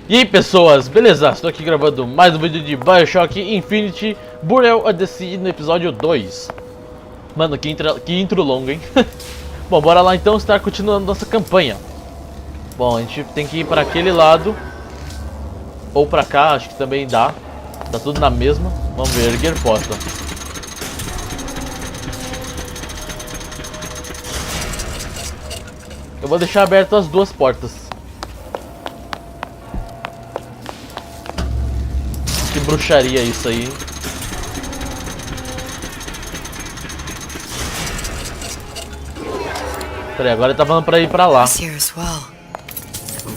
E aí pessoas, beleza? Estou aqui gravando mais um vídeo de BioShock Infinite Burial at the Sea no episódio 2. Mano, que intro longo, hein? Bom, bora lá então estar continuando nossa campanha. Bom, a gente tem que ir para aquele lado ou para cá, acho que também dá. Tá tudo na mesma. Vamos ver, erguer porta. Eu vou deixar abertas as duas portas. Que bruxaria isso aí. Peraí, agora ele tá falando pra ir pra lá.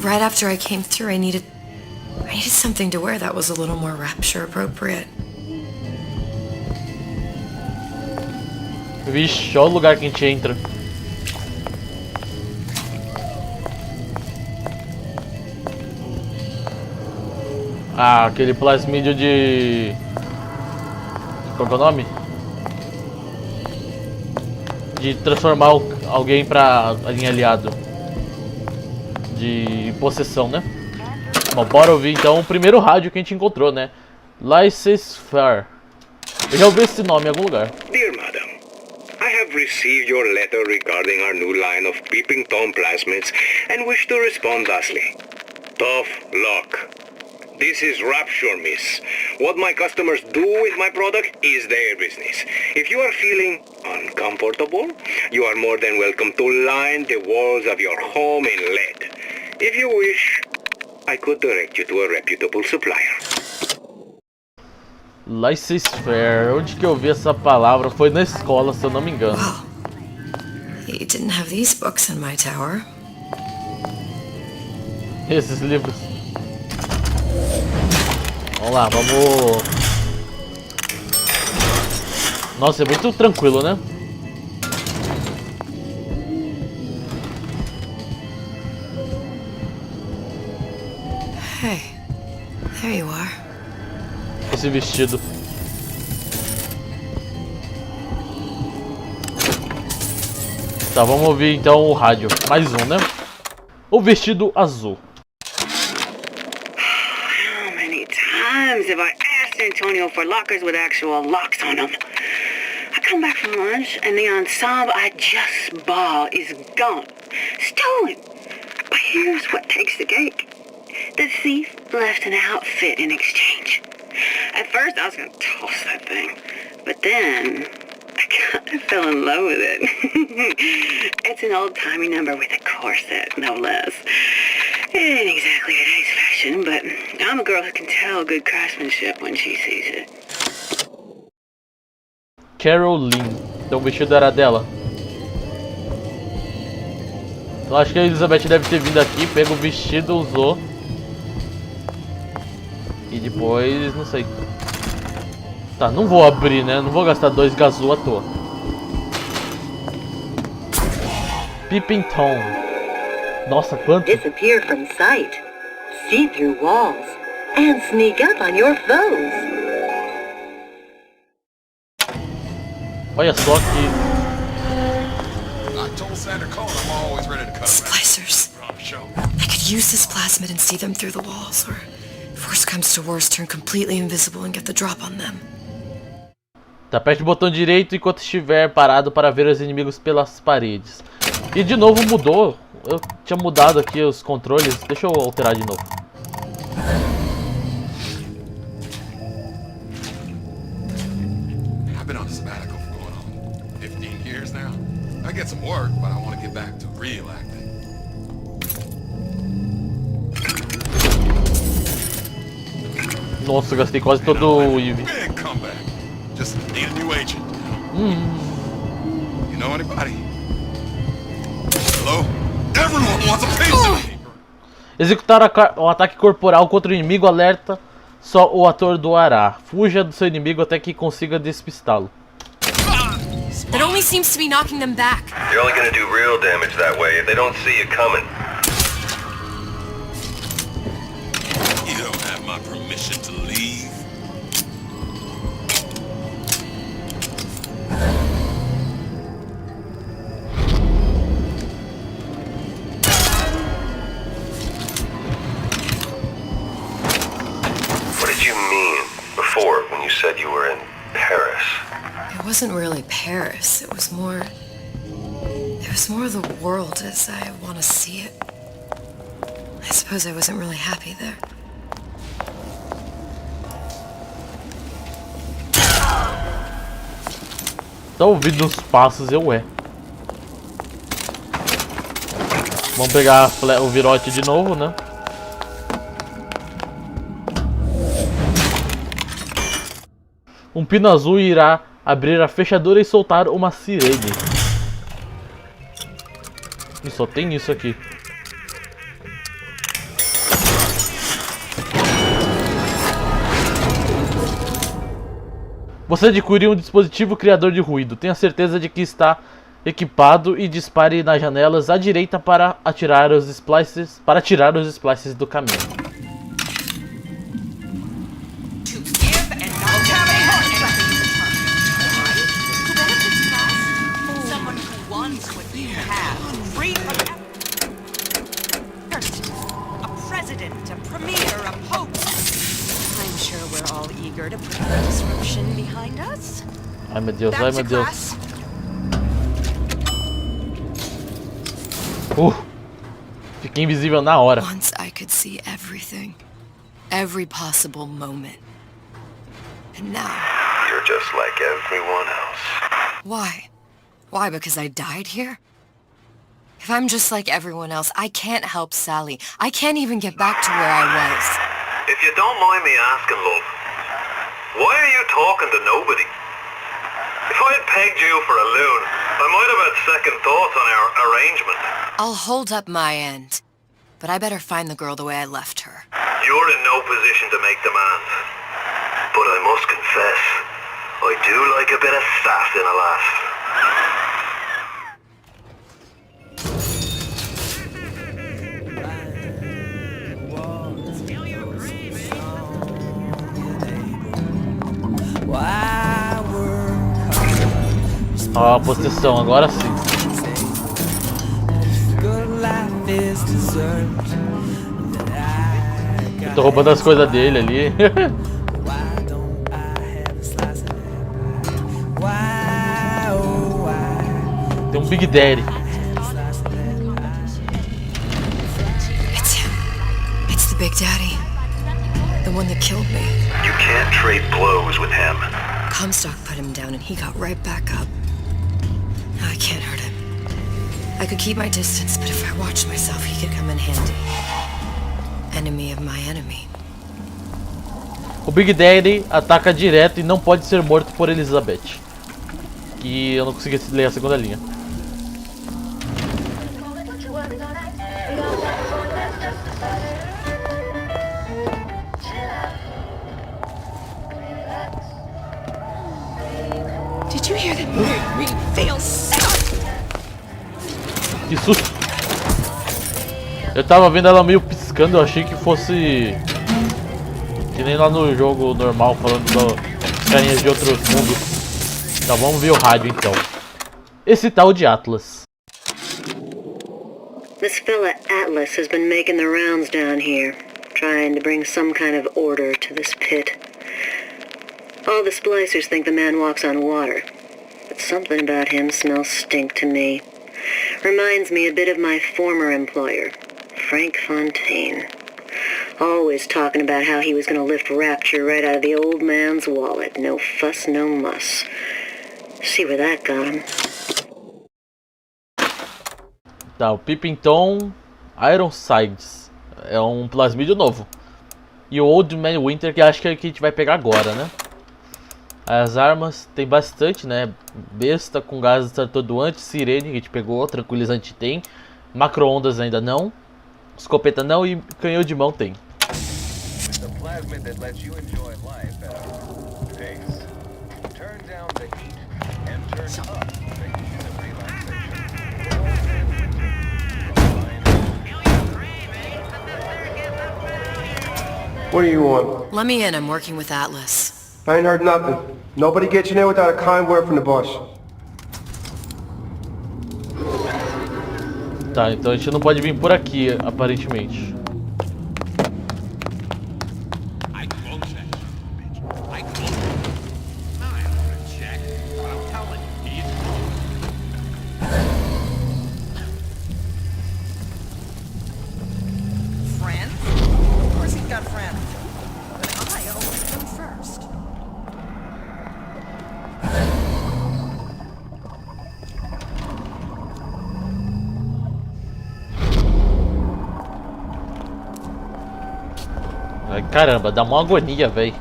Right after I came through, I needed something to wear that was a little more rapture appropriate. Vixe, olha o lugar que a gente entra. Ah, aquele plasmídio de... Qual que é o nome? De transformar alguém pra linha aliado. De possessão, né? Bom, bora ouvir então o primeiro rádio que a gente encontrou, né? Laissez-faire. Eu já ouvi esse nome em algum lugar. Dear Madam, I have received your letter regarding our new line of peeping Tom plasmids and wish to respond thusly. Tough luck. This is Rapture, miss. What my customers do with my product is their business. If you are feeling uncomfortable, you are more than welcome to line the walls of your home in lead. If you wish, I could direct you to a reputable supplier. Laissez-faire. Onde que eu vi essa palavra? Foi na escola, se eu não me engano. Well, you didn't have these books in my tower. Esses livros. Vamos lá, vamos... Nossa, é muito tranquilo, né? Hey, there you are. Esse vestido. Tá, vamos ouvir então o rádio. Mais um, né? O vestido azul. Have I asked Antonio for lockers with actual locks on them? I come back from lunch and the ensemble I just bought is gone. Stolen. But here's what takes the cake. The thief left an outfit in exchange. At first I was going to toss that thing. But then I kind of fell in love with it. It's an old-timey number with a corset, no less. It ain't exactly today's fashion, but I'm a girl who can tell good craftsmanship when she sees it. Caroline. Então o vestido era dela. Eu acho que a Elizabeth deve ter vindo aqui, pegou o vestido, usou. E depois, não sei. Tá, não vou abrir, né? Não vou gastar 2 gazu à toa. Peeping Tom. Nossa, quanto? Disappear from sight, see through walls, and sneak up on your foes. Olha só que... Splicers. I could use this plasmid and see them through the walls, or if worse comes to worse, turn completely invisible and get the drop on them. Tá, aperte o botão direito enquanto estiver parado para ver os inimigos pelas paredes. E de novo mudou. Eu tinha mudado aqui os controles. Deixa eu alterar de novo. I've been on a sabbatical for going on 15 years now. I get some work, but I want to get back to real acting. Nossa, eu gastei quase todo o IV. Big comeback. Just need a new agent. You know anybody? Hello? Everyone wants a piece of me. Executar um ataque corporal contra o inimigo, alerta só o ator doará. Fuja do seu inimigo até que consiga despistá-lo. That only seems to be knocking them back. You're only gonna do real damage that way if they don't see you coming. You don't have my permission to leave. wasn't really Paris. It was more the world as I want to see it. I suppose I wasn't really happy there. Tá ouvindo os passos, eu é. Vamos pegar o virote de novo, né? Um pino azul irá abrir a fechadura e soltar uma sirene. E só tem isso aqui. Você adquire um dispositivo criador de ruído. Tenha certeza de que está equipado e dispare nas janelas à direita para tirar os splices do caminho. Ai meu Deus, ai meu Deus. Fiquei invisível na hora. Once I could see everything. Every possible moment. And now... You're just like everyone else. Why? Why, because I died here? If I'm just like everyone else, I can't help Sally. I can't even get back to where I was. If you don't mind me asking, love, why are you talking to nobody? If I had pegged you for a loon, I might have had second thoughts on our arrangement. I'll hold up my end. But I better find the girl the way I left her. You're in no position to make demands. But I must confess, I do like a bit of sass in a lass. Ó, a posição, agora sim. Eu tô roubando as coisas dele ali. Tem um Big Daddy. It's him. It's the Big Daddy. The one that killed me. You can't trade blows with him. Comstock put him down and he got right back up. No, I can't hurt him. I could keep my distance, but if I watched myself, he could come in handy. Enemy of my enemy. O Big Daddy ataca direto e não pode ser morto por Elizabeth. Que eu não consegui ler a segunda linha. Did you hear that? We fail. Que susto! Eu tava vendo ela meio piscando, eu achei que fosse... Que nem lá no jogo normal, falando das carinhas de outros mundos. Então vamos ver o rádio então. Esse tal de Atlas. This fella Atlas has been making the rounds down here, trying to bring some kind of order to this pit. All the splicers think the man walks on water, but something about him smells stink to me. Reminds me a bit of my former employer, Frank Fontaine. Always talking about how he was going to lift Rapture right out of the old man's wallet. No fuss, no muss. See where that got him. Tá, o Pippington Ironsides. É um plasmídio novo. E o Old Man Winter, que acho que é o que a gente vai pegar agora, né? As armas tem bastante, né? Besta com gás atordoante, sirene que a gente pegou, tranquilizante tem, macro-ondas ainda não, escopeta não e canhão de mão tem. What do you want? Let me in, I'm working with Atlas. I ain't heard nothing. Nobody gets you in without a kind word from the boss. Tá, então a gente não pode vir por aqui, aparentemente. Caramba, dá uma agonia, velho.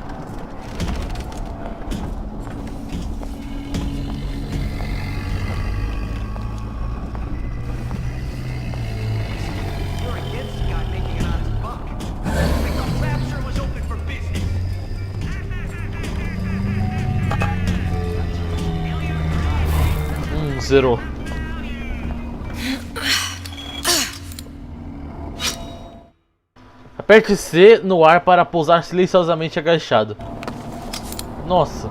Zerou. Aperte C no ar para pousar silenciosamente agachado. Nossa.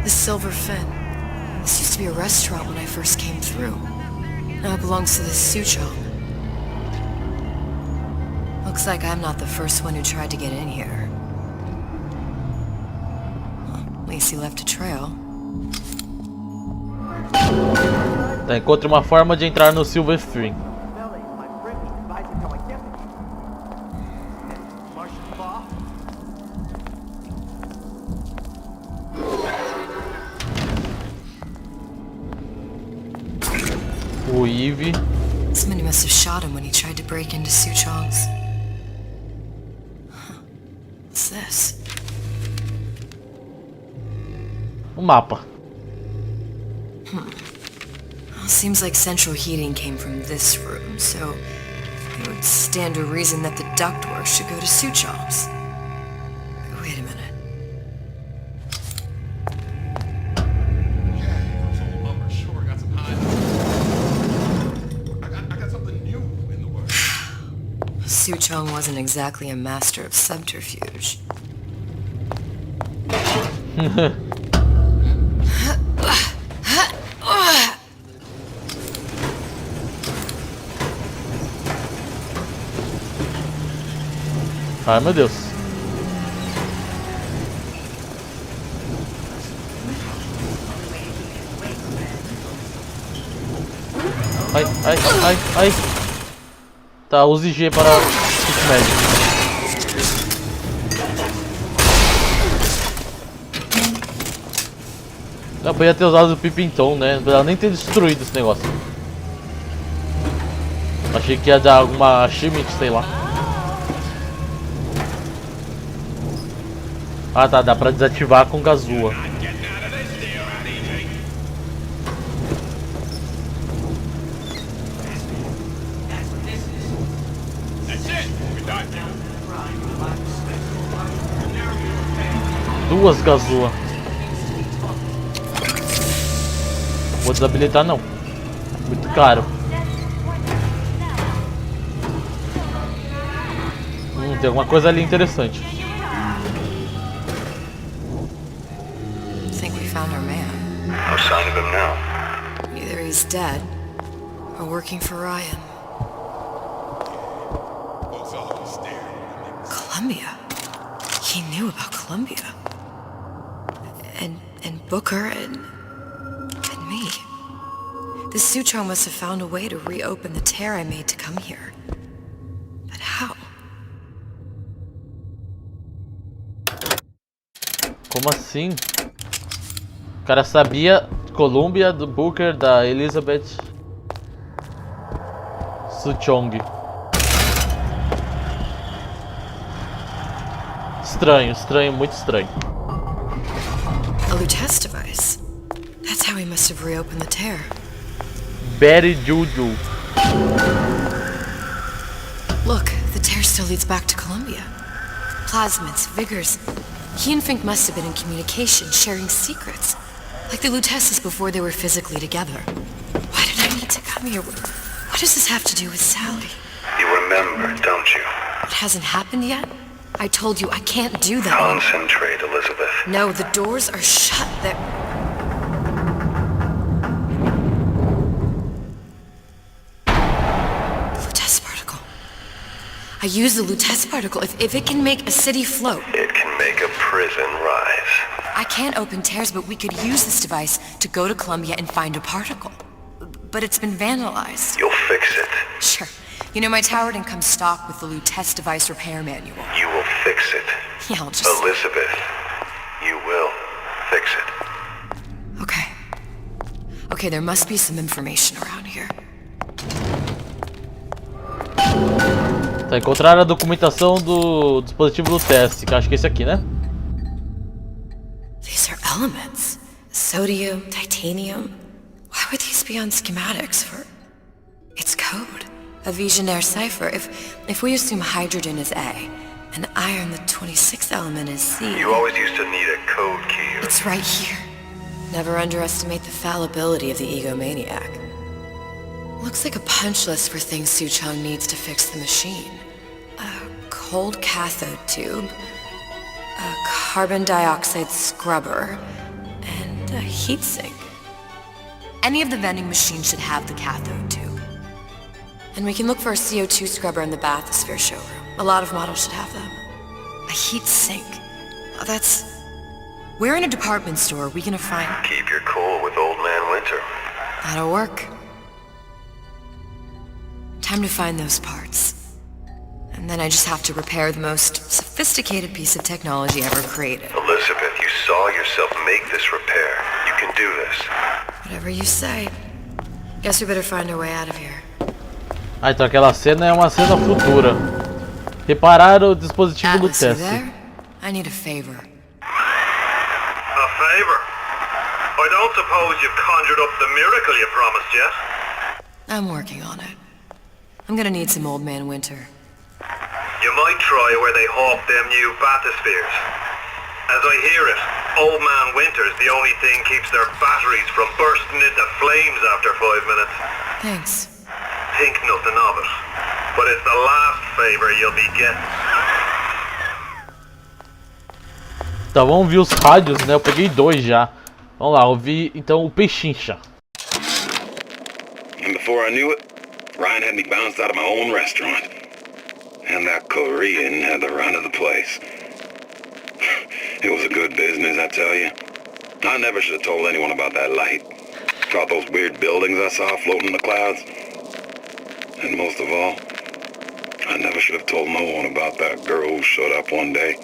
The Silver Fin. This used to be a restaurant when I first came through. Now it belongs to the Suchong. Looks like I'm not the first one who tried to get in here. Well, at least he left a trail. Tá, encontre uma forma de entrar no Silver Fin. O Eve. Somebody must have shot him when he tried to break into Suchong's. What's this? Mapa. Well, seems like central heating came from this room, so it would stand to reason that the ductwork should go to Suchong's. Wait a minute. Suchong wasn't exactly a master of subterfuge. Ai, meu Deus. Ai, ai, ai, ai. Tá, use G para kit médico. Eu podia ter usado o Pipintom, né? Não precisava nem ter destruído esse negócio. Achei que ia dar alguma achievement, sei lá. Ah tá, dá pra desativar com Gazua. Duas Gazua. Vou desabilitar não. Muito caro. Tem alguma coisa ali interessante. Think we found our man. No sign of him now. Either he's dead or working for Ryan. Columbia. He knew about Columbia. And Booker and me. The Suchong must have found a way to reopen the tear I made to come here. But how? Como assim? O cara sabia Columbia, do Booker, da Elizabeth Suchong. Estranho, estranho, muito estranho. A Lutece device. That's how he must have reopened the tear. Betty Juju. Look, the tear still leads back to Columbia. Plasmids, vigors. He and Fink must have been in communication, sharing secrets. Like the Luteces before they were physically together. Why did I need to come here? What does this have to do with Sally? You remember, don't you? It hasn't happened yet? I told you I can't do that. Concentrate, Elizabeth. No, the doors are shut. They're... Lutece particle. I use the Lutece particle. If it can make a city float. It can make a prison rise. I can't open tears, but we could use this device to go to Columbia and find a particle. but it's been vandalized. You'll fix it. Sure. You know, my tower didn't come stocked with the Lutece device repair manual. You will fix it. Yeah, I'll just... Elizabeth, you will fix it. Okay. Okay, there must be some information around here. Tá, encontrar a documentação do dispositivo Lutece, que acho que é esse aqui, né? These are elements. Sodium, titanium. Why would these be on schematics for... It's code. A Visionaire cipher. If we assume hydrogen is A, and iron, the 26th element, is C... You always used to need a code key. It's right here. Never underestimate the fallibility of the egomaniac. Looks like a punch list for things Suchong needs to fix the machine. A cold cathode tube, a carbon dioxide scrubber, and a heatsink. Any of the vending machines should have the cathode tube. And we can look for a CO2 scrubber in the bathysphere showroom. A lot of models should have them. A heatsink. Oh, that's... Where in a department store are we gonna find... Keep your cool with Old Man Winter. That'll work. Time to find those parts. And then I just have to repair the most sophisticated piece of technology ever created. Elizabeth, you saw yourself make this repair. You can do this. Whatever you say. Guess we better find our way out of here. Ah, então aquela cena é uma cena futura. Reparar o dispositivo Atlas, you Lutece. there? I need a favor. A favor? I don't suppose you've conjured up the miracle you promised yet? I'm working on it. I'm gonna need some Old Man Winter. You might try where they hawk them new bathyspheres. As I hear it, Old Man Winter's the only thing keeps their batteries from bursting into flames after 5 minutes. Thanks. Think nothing of it, but it's the last favor you'll be getting. Tá, vamos ver os rádios, né? Eu peguei 2 já. Vamos lá, ouvir então o Pechincha. And before I knew it, Ryan had me bounced out of my own restaurant. And that Korean had the run of the place. It was a good business, I tell you. I never should have told anyone about that light. About those weird buildings I saw floating in the clouds. And most of all, I never should have told no one about that girl who showed up one day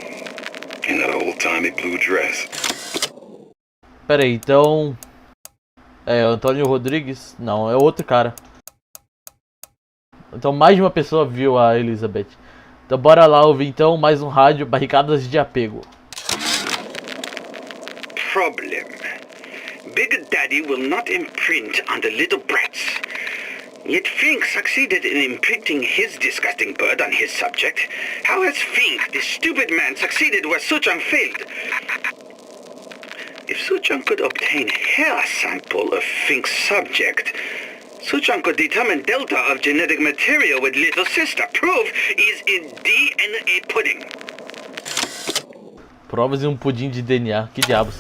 in that old-timey blue dress. Pera aí, então... É o Antônio Rodrigues? Não, é outro cara. Então mais de uma pessoa viu a Elizabeth. Então bora lá ouvir então mais um rádio, Barricadas de Apego. Problem. Big Daddy will not imprint on the little brats. Yet Fink succeeded in imprinting his disgusting bird on his subject. How has Fink, this stupid man, succeeded where Suchong failed? If Suchong could obtain hair sample of Fink's subject, Suchong could determine delta of genetic material with little sister. Proof is in DNA pudding. Provas em um pudim de DNA, que diabos.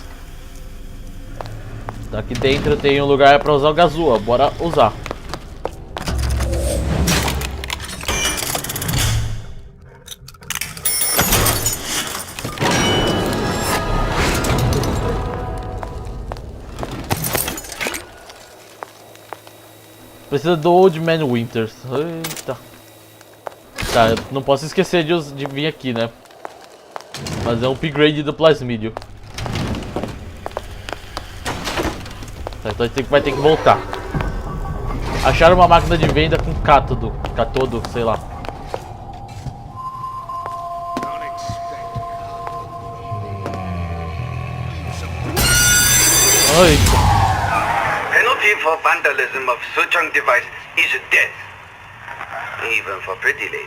Aqui dentro tem um lugar para usar o gazua, bora usar. Precisa do Old Man Winters. Eita. Tá, eu não posso esquecer de vir aqui, né? Fazer um upgrade do plasmídio. Tá, então a gente vai ter que voltar. Acharam uma máquina de venda com cátodo, sei lá. Eita. Penalty for vandalism of Suchong device is death. Even for pretty lady.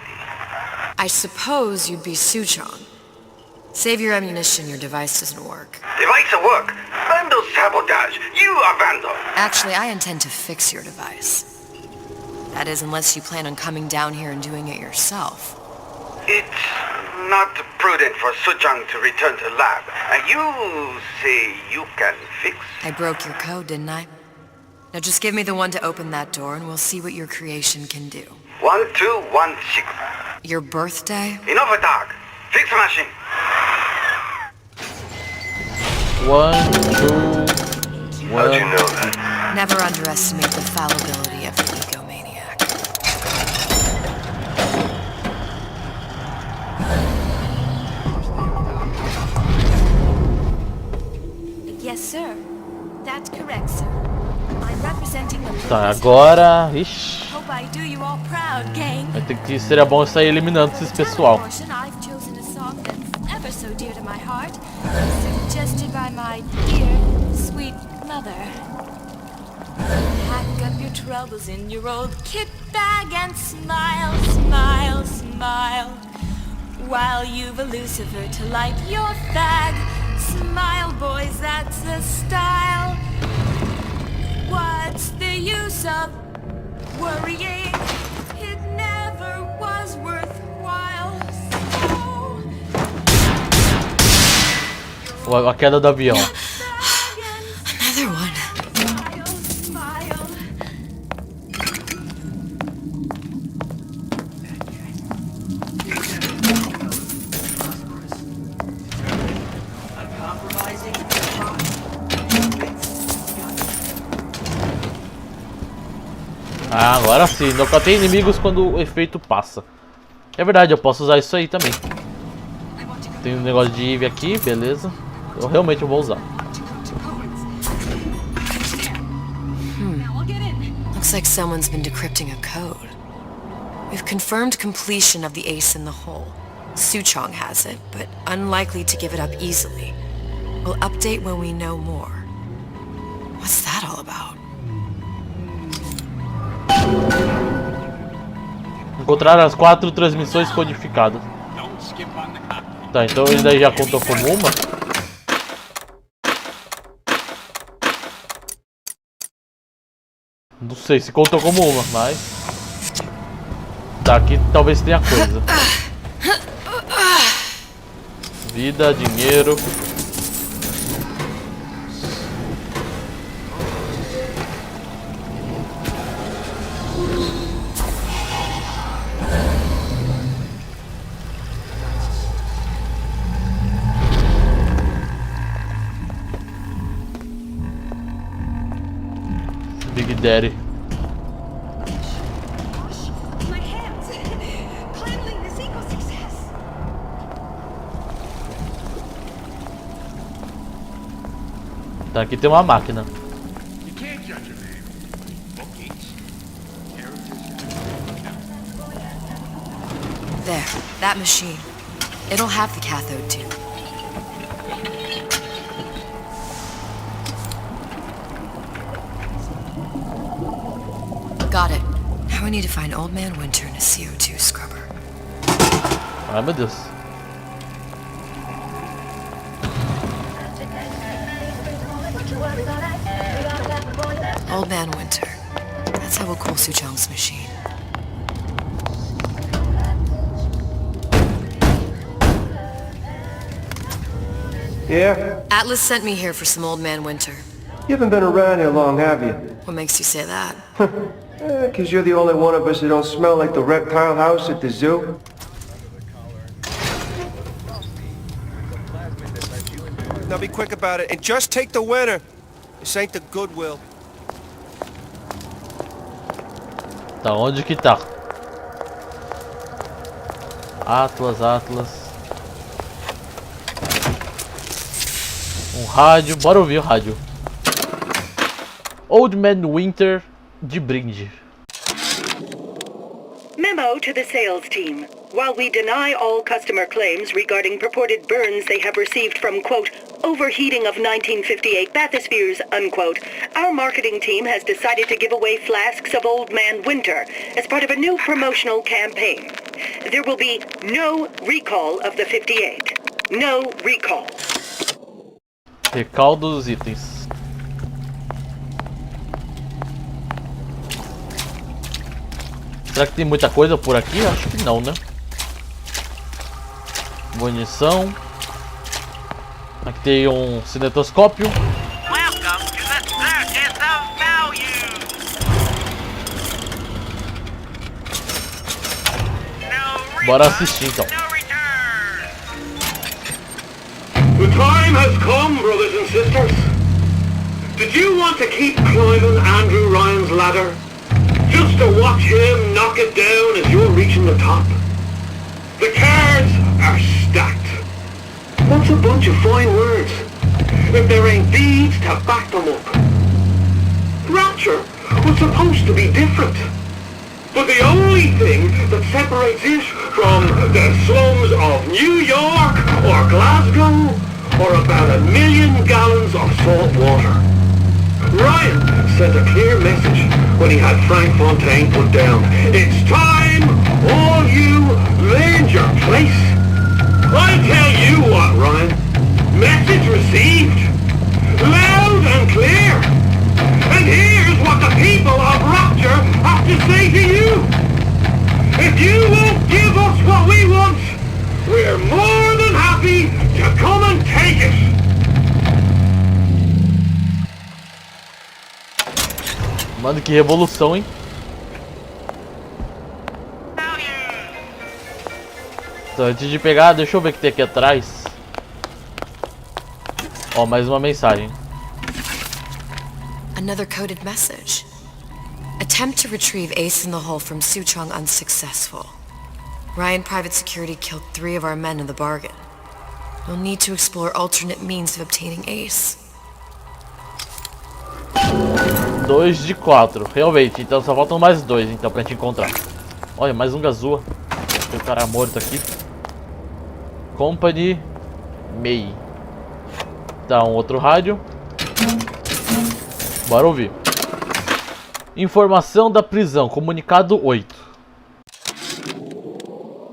I suppose you'd be Suchong. Save your ammunition, your device doesn't work. Device at work. Vandal sabotage. You are vandal. Actually, I intend to fix your device. That is, unless you plan on coming down here and doing it yourself. It's not prudent for Suchong to return to lab. And you say you can fix? I broke your code, didn't I? Now just give me the one to open that door and we'll see what your creation can do. 1216. Your birthday? Enough of talk. Fix the machine. 1, 2, 1. How'd you know that? Never underestimate the fallibility of the egomaniac. Yes, sir. That's correct, sir. I'm representing the Tá, agora... Ixi. Hope I do you all proud, gang. Vai ter que... Seria bom eu sair eliminando esses pessoal. I've chosen a song that's ever so dear to my heart, suggested by my dear, sweet mother. Pack up your troubles in your old kit bag and smile, smile, smile. While you've a Lucifer to light your fag. Smile, boys, that's the style. What's the use of worrying? It never was worthwhile. A queda do avião. Another one. Ah, agora sim. Nocautei inimigos quando o efeito passa. É verdade, eu posso usar isso aí também. Tem um negócio de IV aqui, beleza. Eu realmente vou usar. Looks like someone's been decrypting a code. We've confirmed completion of the ace in the hole. Suchong has it, but unlikely to give it up easily. We'll update when we know more. What's that all about? Encontrar as 4 transmissões codificadas. Tá, então ele daí já contou como uma. Não sei se contou como uma, mas... Tá, aqui talvez tenha coisa. Vida, dinheiro... Big Daddy. My hands! Cleanling this eco-success! Tá, aqui tem uma máquina. There, that machine. It'll have the cathode too. Got it. Now we need to find Old Man Winter in a CO2 scrubber. Ai, meu Deus. Old Man Winter. That's how we'll cool Suchong's machine. Yeah? Atlas sent me here for some Old Man Winter. You haven't been around here long, have you? What makes you say that? 'Cause you're the only one of us that don't smell like the reptile house at the zoo. Now be quick about it, and just take the winner. This ain't the Goodwill. Tá, onde que tá? Atlas. Um rádio, bora ouvir o rádio. Old Man Winter de brinde. Memo to the sales team. While we deny all customer claims regarding purported burns they have received from, quote, overheating of 1958 bathyspheres, unquote, our marketing team has decided to give away flasks of Old Man Winter as part of a new promotional campaign. There will be no recall of the 58. No recall. Recall dos itens. Será que tem muita coisa por aqui? Acho que não, né? Munição. Aqui tem um cinetoscópio. Bora assistir então. The time has come, brothers and sisters. The Did you want to keep climbing Andrew Ryan's ladder? Just to watch him knock it down as you're reaching the top? The cards are stacked. What's a bunch of fine words if there ain't deeds to back them up? Rapture was supposed to be different. But the only thing that separates it from the slums of New York or Glasgow or about 1 million gallons of salt water. Ryan sent a clear message when he had Frank Fontaine put down. It's time all you learned your place. I tell you what, Ryan. Message received. Loud and clear. And here's what the people of Rapture have to say to you. If you won't give us what we want, we're more than happy to come and take it. Mano, que revolução, hein? Então, antes de pegar, deixa eu ver o que tem aqui atrás. Ó, mais uma mensagem. Another coded message. Attempt to retrieve Ace in the Hole from Suchong unsuccessful. Ryan Private Security killed 3 of our men in the bargain. You'll need to explore alternate means of obtaining Ace. 2 de 4, realmente, então só faltam mais 2 então pra gente encontrar. Olha, mais um Gazua. Tem um cara morto aqui. Company May. Tá, um outro rádio. Bora ouvir. Informação da prisão, comunicado 8.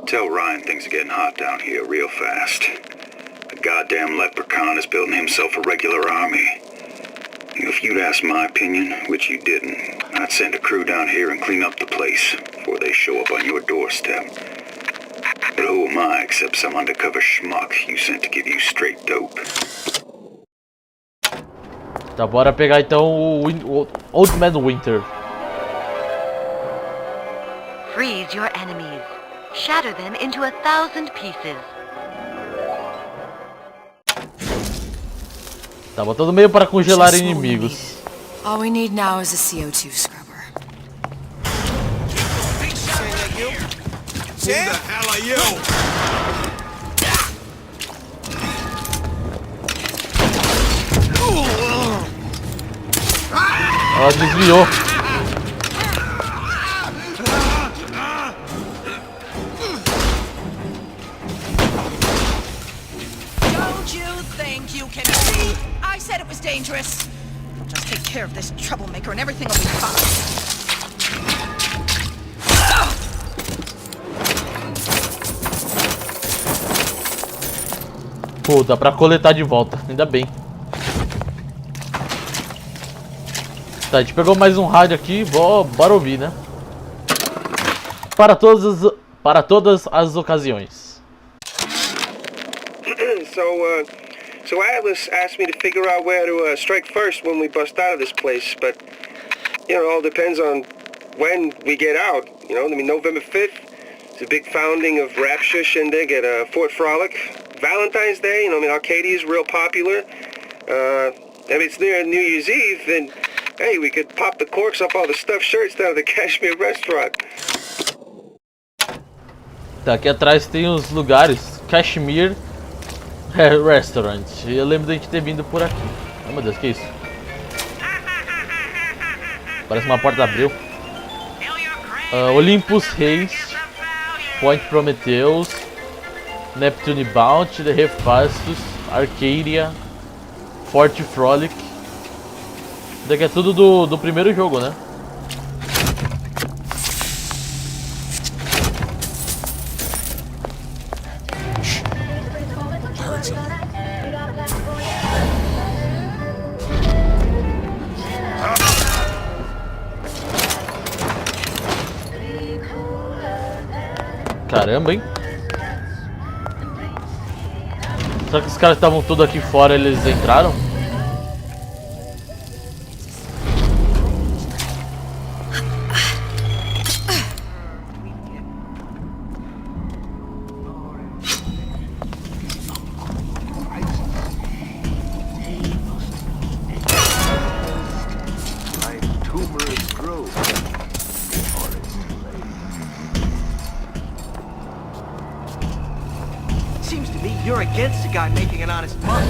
Tell Ryan things are getting hot down here real fast. The goddamn leprechaun is building himself a regular army. If you'd asked my opinion, which you didn't, I'd send a crew down here and clean up the place before they show up on your doorstep. But who am I except some undercover schmuck you sent to give you straight dope? Tá, bora pegar então o Old Man Winter. Freeze your enemies. Shatter them into 1,000 pieces. Tá botando meio para congelar inimigos. All we need now is a CO2 scrubber. Who the hell are you? Ela desviou. Don't you think you can see? I said it was dangerous. Just take care of this troublemaker and everything will be fine. Pô, dá pra coletar de volta, ainda bem. Tá, a gente pegou mais um rádio aqui, bora ouvir, né? Para todas as ocasiões. So Atlas asked me to figure out where to strike first when we bust out of this place, but, you know, it all depends on when we get out, you know? I mean, November 5th is a big founding of Rapture shindig at Fort Frolic. Valentine's Day, you know, I mean, Arcadia is real popular. If it's near New Year's Eve, then, hey, we could pop the corks off all the stuffed shirts down at the Kashmir restaurant. Tá, aqui atrás tem os lugares, Kashmir Restaurant. Eu lembro da gente ter vindo por aqui. Ai meu Deus, que isso? Parece uma porta abriu. Olympus Reis, Point Prometheus, Neptune Bounty, The Refastos, Arcadia, Fort Frolic. Daqui é tudo do primeiro jogo, né? Caramba, hein? Será que os caras estavam tudo aqui fora e eles entraram? seems to me you're against a guy making an honest buck.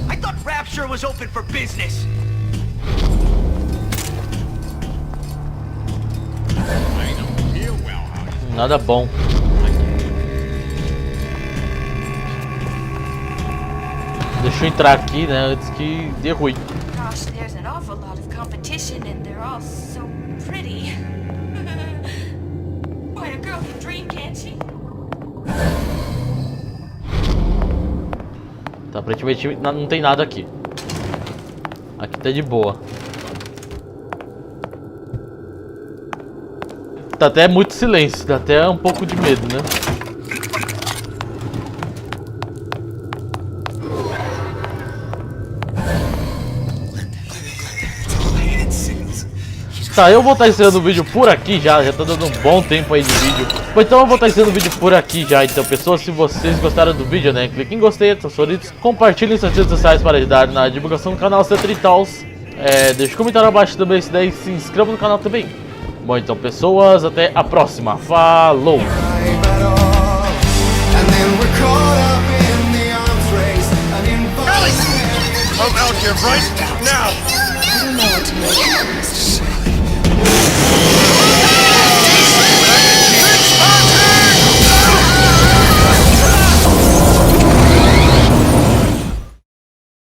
I thought Rapture was open for business. Nada bom. Deixa eu entrar aqui, né, antes que dê ruim. Gosh, there's an awful lot of competition and they're all so pretty. Boy, a girl can dream, can't she? Tá, aparentemente não tem nada aqui. Aqui tá de boa. Tá até muito silêncio, dá até um pouco de medo, né? Tá, eu vou estar encerrando o vídeo por aqui já tá dando um bom tempo aí de vídeo. Então eu vou estar encerrando o vídeo por aqui já. Então pessoas, se vocês gostaram do vídeo, né, clique em gostei, seus favoritos, compartilhem em suas redes sociais para ajudar na divulgação do canal, etc e tals. Deixa um comentário abaixo também se der e se inscreva no canal também. Bom, então pessoas, até a próxima. Falou! I'm out here right now.